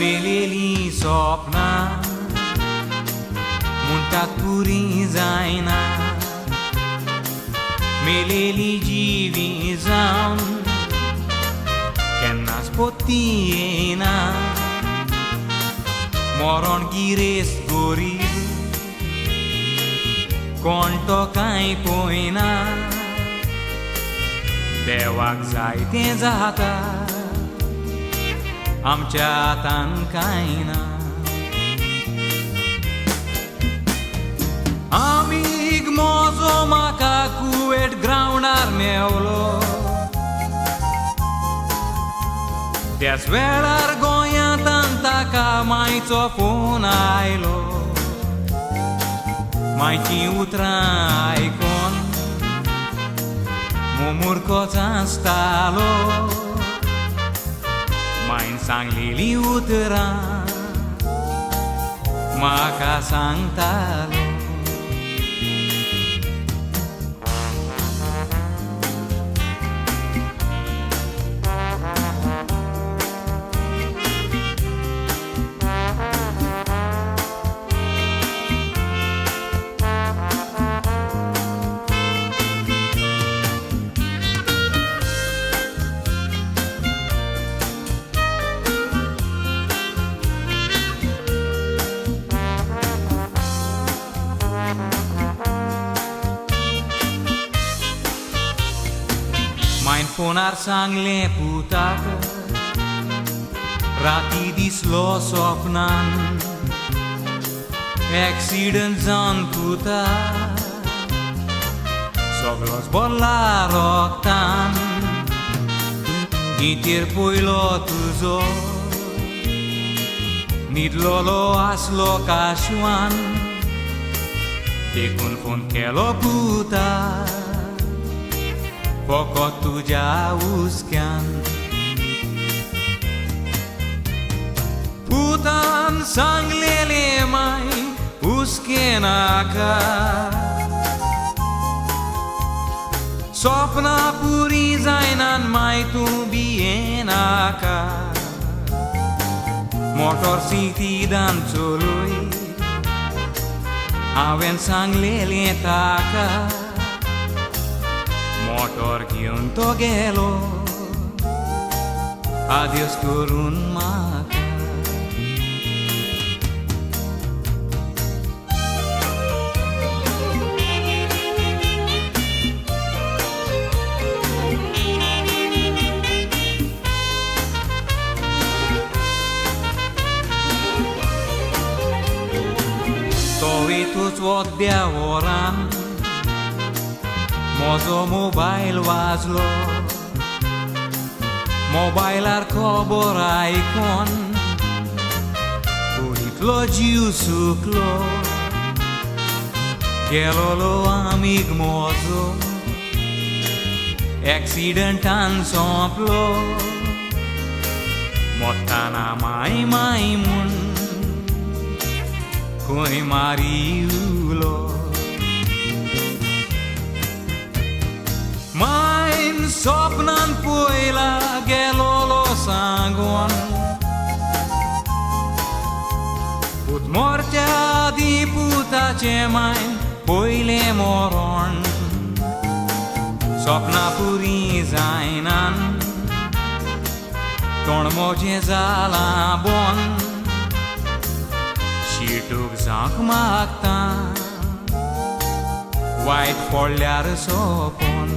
मेलेली स्वप्नां म्हणटात पुरी जायना मेलेली जिवी जावन केन्नाच पोत्ती येना मरण गिरेस्त गोरीब कोण तो कांय पळयना देवाक जाय तें जाता आमच्या हातान कांय ना आमीग मोजो म्हाका कुवेट ग्रावंडार मेवलो त्याच वेळार गोंयांत ताका मायचो फोन आयलो मायची उतरां आयकोन मुमुरकोच आसतालो मायन सांगलेली उतरां म्हाका सांगतालो मायन फोनार सांगलें पुताक राती दिसलो स्वप्नान एक्सिडंट जावन पुता सगळोच भरला रोगतान न्हिदेर पयलो तुजो न्हिदलोलो आसलो काशवान देखून फोन केलो पुता फकत तुज्या हुस्क्यान पुतान सांगलेलें माय हुस्के नाका स्वप्नां पुरी जायनान माय तूं भियेनाका मोटोर सिटीदान चलोय हांवें सांगलेलें ताका मोटोर घेवन तो गेलो आदेस करून म्हाका तो वेतूच वोद्या वरान म्हजो मोबायल वाजलो मोबायलार खबर आयकोन कुडींतलो जीव सुकलो गेलोलो आमीग म्हजो एक्सिडंटान सोंपलो मोत्ताना माय माय म्हूण खंय मारी उलो मायन स्वप्नान पयला गेलोलो सांगोन पूत मोरच्या आदी पुताचें मायन पयलें मरण स्वप्नां पुरी जायनान तोंड मोजें जालां बोन शीटूक जावंक मागता वायट पडल्यार सोंपोन